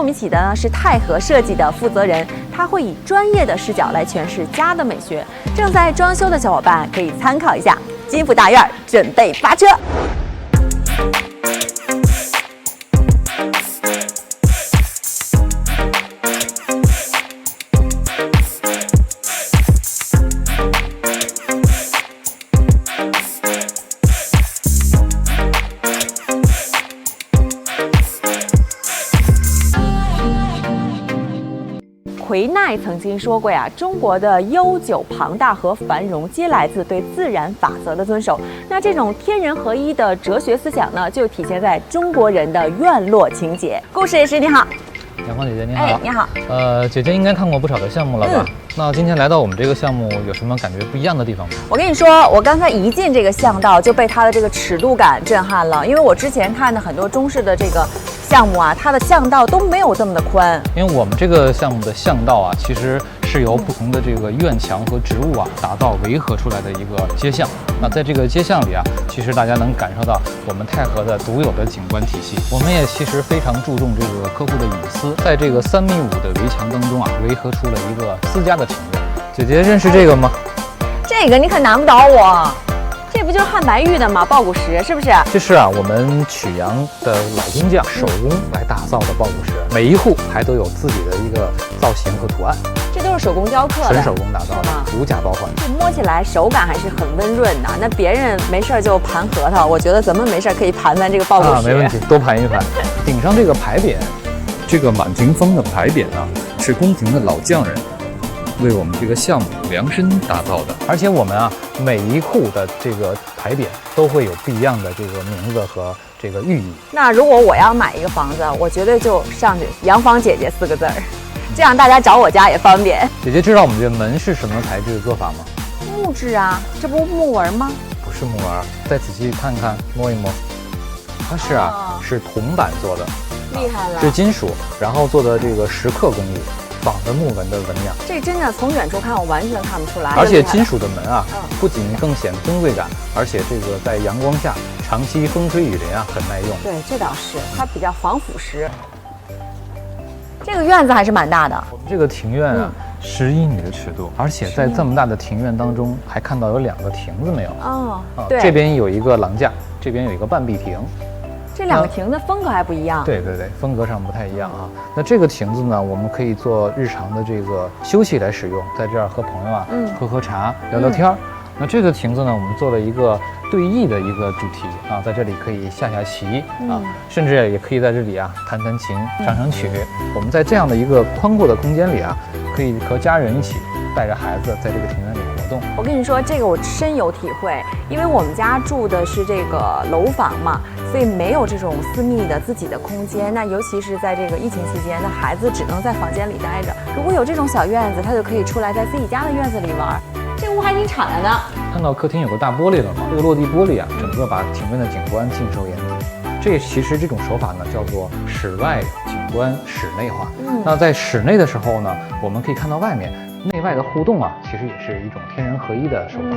我们一起的呢是泰和设计的负责人，他会以专业的视角来诠释家的美学。正在装修的小伙伴可以参考一下。金福大院准备发车。奎奈曾经说过呀，中国的悠久、庞大和繁荣，皆来自对自然法则的遵守。那这种天人合一的哲学思想呢，就体现在中国人的院落情节。故事也是你好，杨芳姐姐你好。你好。姐姐应该看过不少的项目了吧？那今天来到我们这个项目，有什么感觉不一样的地方吗？我跟你说，我刚才一进这个巷道就被它的这个尺度感震撼了，因为我之前看的很多中式的这个项目啊，它的巷道都没有这么的宽。因为我们这个项目的巷道啊，其实是由不同的这个院墙和植物啊打造围合出来的一个街巷。那在这个街巷里啊，其实大家能感受到我们泰和的独有的景观体系。我们也其实非常注重这个客户的隐私，在这个3.5米的围墙当中啊，围合出了一个私家的庭院。姐姐认识这个吗？这个你可难不倒我。这不就是汉白玉的吗？抱骨石是不是？这是啊，我们曲阳的老工匠手工来打造的抱骨石，每一户还都有自己的一个造型和图案。这都是手工雕刻的，纯手工打造的，无假包换。这摸起来手感还是很温润的。那别人没事就盘核桃，我觉得咱们没事可以盘咱这个抱骨石。没问题，多盘一盘。顶上这个牌匾，这个满庭风的牌匾啊，是宫廷的老匠人为我们这个项目量身打造的。而且我们啊，每一户的这个牌匾都会有不一样的这个名字和这个寓意。那如果我要买一个房子，我绝对就上去“杨芳姐姐”4个字儿，这样大家找我家也方便。姐姐知道我们这个门是什么材质的做法吗？木质啊，这不木纹吗？不是木纹，再仔细看看，摸一摸，它是是铜板做的，厉害了，是金属，然后做的这个蚀刻工艺。仿的木纹的纹样，这真的从远处看我完全看不出来。而且金属的门啊，不仅更显尊贵感，而且这个在阳光下长期风吹雨淋啊，很耐用。对，这倒是，它比较防腐蚀。这个院子还是蛮大的。我们这个庭院啊，11米的尺度，而且在这么大的庭院当中，还看到有2个亭子没有？对，这边有一个廊架，这边有一个半壁亭。这2个亭子风格还不一样。对，风格上不太一样啊。那这个亭子呢，我们可以做日常的这个休息来使用，在这儿和朋友啊喝茶聊聊天。那这个亭子呢，我们做了一个对弈的一个主题啊，在这里可以下棋啊，甚至也可以在这里啊弹琴、唱曲。我们在这样的一个宽阔的空间里啊，可以和家人一起带着孩子在这个庭院里活动。我跟你说，这个我深有体会，因为我们家住的是这个楼房嘛，所以没有这种私密的自己的空间。那尤其是在这个疫情期间，那孩子只能在房间里待着。如果有这种小院子，他就可以出来在自己家的院子里玩。这屋还挺敞亮的。看到客厅有个大玻璃了吗？这个落地玻璃啊，整个把庭院的景观尽收眼底。这其实这种手法呢，叫做室外景观室内化。那在室内的时候呢，我们可以看到外面内外的互动啊，其实也是一种天人合一的手法。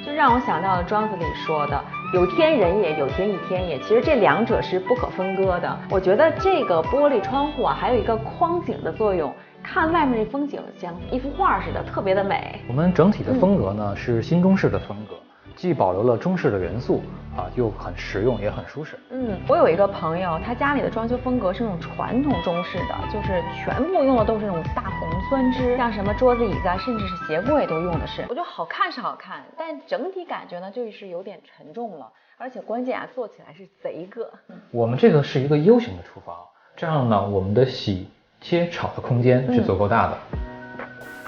就让我想到了庄子里说的“有天人也，有天亦天也”，其实这2者是不可分割的。我觉得这个玻璃窗户啊，还有一个框景的作用。看外面这风景像一幅画似的，特别的美。我们整体的风格呢是新中式的风格，既保留了中式的元素啊，又很实用也很舒适。我有一个朋友，他家里的装修风格是那种传统中式的，就是全部用的都是那种大红酸枝，像什么桌子椅子啊，甚至是鞋柜都用的是。我觉得好看是好看，但整体感觉呢就是有点沉重了，而且关键啊做起来是贼硌。我们这个是一个 U 型的厨房，这样呢我们的洗切炒的空间是足够大的。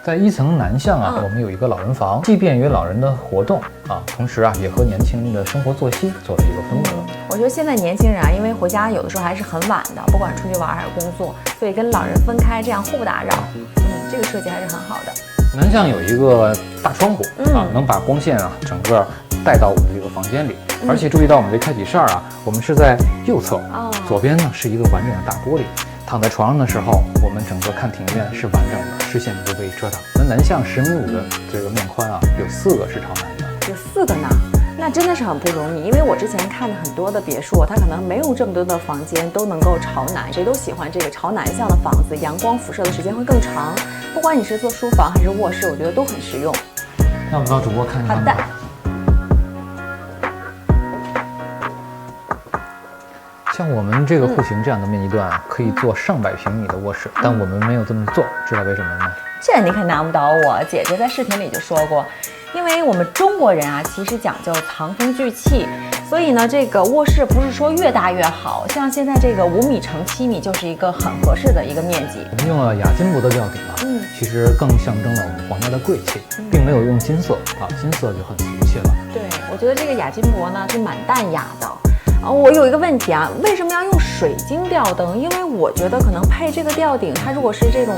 在1层南向啊，我们有一个老人房，既便于老人的活动啊，同时啊也和年轻人的生活作息做了一个分隔。我觉得现在年轻人啊，因为回家有的时候还是很晚的，不管出去玩还是工作，所以跟老人分开，这样互不打扰。这个设计还是很好的。南向有一个大窗户啊，能把光线啊整个带到我们这个房间里。而且注意到我们这开启扇啊，我们是在右侧，左边呢是一个完整的大玻璃。躺在床上的时候，我们整个看庭院是完整的，视线不被遮挡。那南向10.5米的这个面宽啊，有4个是朝南的。有4个呢？那真的是很不容易，因为我之前看的很多的别墅，它可能没有这么多的房间都能够朝南，谁都喜欢这个朝南向的房子，阳光辐射的时间会更长。不管你是做书房还是卧室，我觉得都很实用。那我们让主播看一看。好的。像我们这个户型这样的面积段，可以做上百平米的卧室，但我们没有这么做，知道为什么吗？这你可难不倒我，姐姐在视频里就说过，因为我们中国人啊，其实讲究藏风聚气，所以呢，这个卧室不是说越大越好，像现在这个5米乘7米就是一个很合适的一个面积。我们用了亚金箔的吊顶啊，其实更象征了我们皇家的贵气，并没有用金色啊，金色就很俗气了。对，我觉得这个亚金箔呢是蛮淡雅的。我有一个问题啊，为什么要用水晶吊灯？因为我觉得可能配这个吊顶，它如果是这种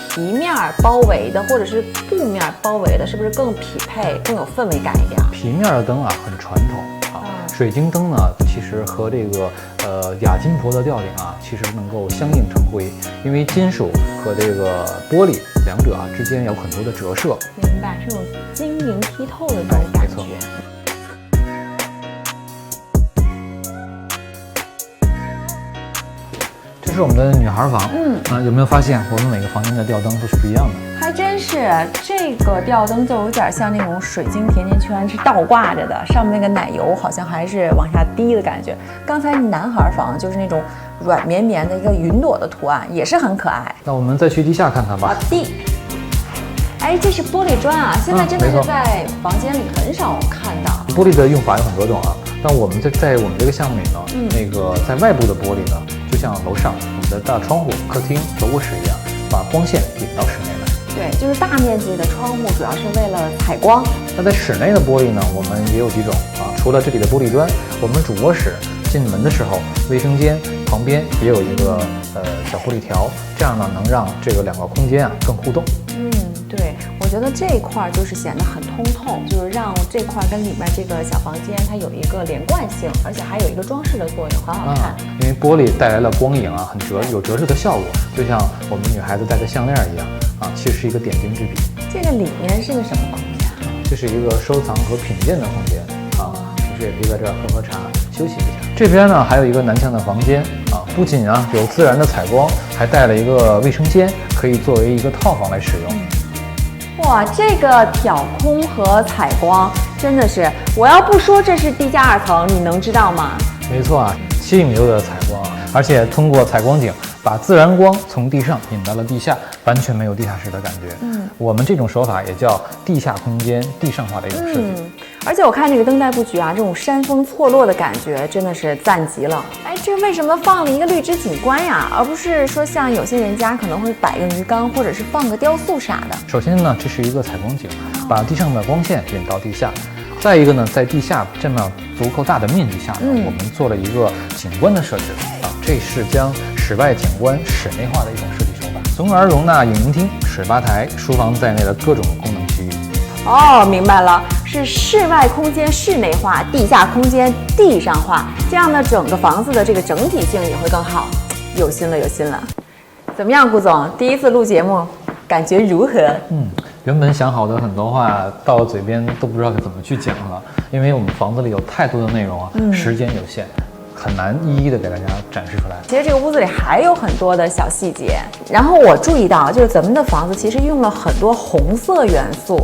皮面包围的，或者是布面包围的，是不是更匹配、更有氛围感一点？皮面的灯啊，很传统啊。水晶灯呢，其实和这个亚金箔的吊顶啊，其实能够相映成辉，因为金属和这个玻璃两者啊之间有很多的折射。明白，这种晶莹剔透的这种感觉。这是我们的女孩房，有没有发现我们每个房间的吊灯都是不一样的？还真是，这个吊灯就有点像那种水晶甜甜圈，是倒挂着的，上面那个奶油好像还是往下滴的感觉。刚才男孩房就是那种软绵绵的一个云朵的图案，也是很可爱。那我们再去地下看看吧。好的。哎，这是玻璃砖啊，现在真的是在房间里很少看到。玻璃的用法有很多种啊，但我们在我们这个项目里呢，那个在外部的玻璃呢，就像楼上我们的大窗户、客厅和卧室一样，把光线引到室内来。对，就是大面积的窗户，主要是为了采光。那在室内的玻璃呢，我们也有几种啊，除了这里的玻璃砖，我们主卧室进门的时候，卫生间旁边也有一个小玻璃条，这样呢能让这个两个空间啊更互动。对，我觉得这一块就是显得很通透，就是让这块跟里面这个小房间它有一个连贯性，而且还有一个装饰的作用，很好看。因为玻璃带来了光影啊，有折射的效果，就像我们女孩子戴的项链一样啊，其实是一个点睛之笔。这个里面是个什么房间？这是一个收藏和品鉴的空间啊，平时也可以在这儿喝茶、休息一下。这边呢还有一个南向的房间啊，不仅啊有自然的采光，还带了一个卫生间，可以作为一个套房来使用。哇，这个挑空和采光真的是，我要不说这是地下2层，你能知道吗？没错啊，7米多的采光，而且通过采光井把自然光从地上引到了地下，完全没有地下室的感觉。我们这种手法也叫地下空间地上化的一种设计。而且我看这个灯带布局啊，这种山峰错落的感觉真的是赞极了。哎，这为什么放了一个绿植景观呀，而不是说像有些人家可能会摆个鱼缸，或者是放个雕塑啥的？首先呢，这是一个采光井，把地上的光线引到地下。再一个呢，在地下这么足够大的面积下呢，我们做了一个景观的设置啊，这是将室外景观室内化的一种设计手法，从而容纳影音厅、水吧台、书房在内的各种功能区域。哦，明白了，是室外空间室内化，地下空间地上化，这样呢，整个房子的这个整体性也会更好。有心了，有心了。怎么样，顾总？第一次录节目，感觉如何？原本想好的很多话到嘴边都不知道怎么去讲了，因为我们房子里有太多的内容啊，时间有限，很难一一的给大家展示出来。其实这个屋子里还有很多的小细节，然后我注意到，就是咱们的房子其实用了很多红色元素，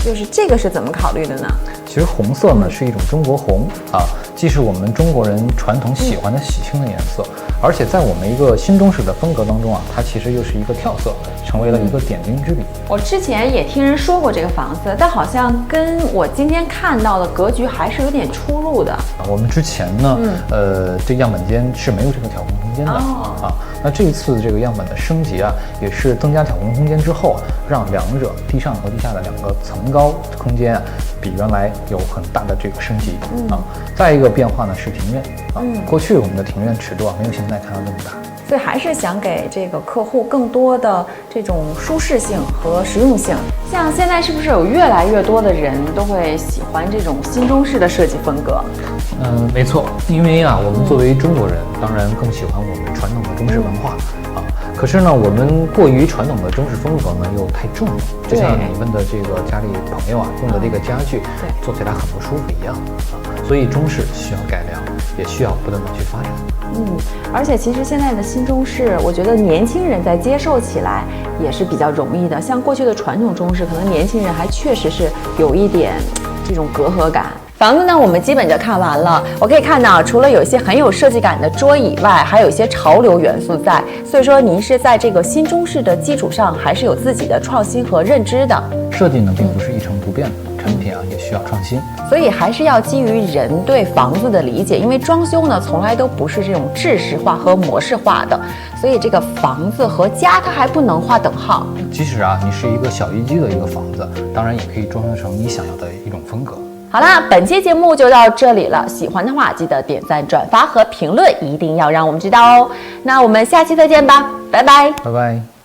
就是这个是怎么考虑的呢？其实红色呢是一种中国红啊，既是我们中国人传统喜欢的喜庆的颜色，而且在我们一个新中式的风格当中啊，它其实又是一个跳色，成为了一个点睛之笔。我之前也听人说过这个房子，但好像跟我今天看到的格局还是有点出入的。我们之前呢，这样本间是没有这个挑空空间的啊。那这一次这个样本的升级啊，也是增加挑空空间之后啊，让两者地上和地下的两个层高空间啊，比原来有很大的这个升级啊。再一个变化呢是庭院啊，过去我们的庭院尺度啊没有现在看到那么大。所以还是想给这个客户更多的这种舒适性和实用性。像现在是不是有越来越多的人都会喜欢这种新中式的设计风格？没错，因为啊，我们作为中国人，当然更喜欢我们传统的中式文化啊。可是呢，我们过于传统的中式风格呢又太重了，就像你们的这个家里朋友啊用的这个家具，做起来很不舒服一样啊。所以中式需要改良，也需要不断的去发展。而且其实现在的新中式，我觉得年轻人在接受起来也是比较容易的。像过去的传统中式，可能年轻人还确实是有一点这种隔阂感。房子呢，我们基本就看完了。我可以看到，除了有一些很有设计感的桌椅外，还有一些潮流元素在。所以说，您是在这个新中式的基础上，还是有自己的创新和认知的。设计呢，并不是一成不变的，产品啊也需要创新。所以还是要基于人对房子的理解，因为装修呢，从来都不是这种制式化和模式化的，所以这个房子和家它还不能划等号。即使啊，你是一个小一居的一个房子，当然也可以装修成你想要的一种风格。好啦，本期节目就到这里了。喜欢的话，记得点赞、转发和评论，一定要让我们知道哦。那我们下期再见吧，拜拜，拜拜。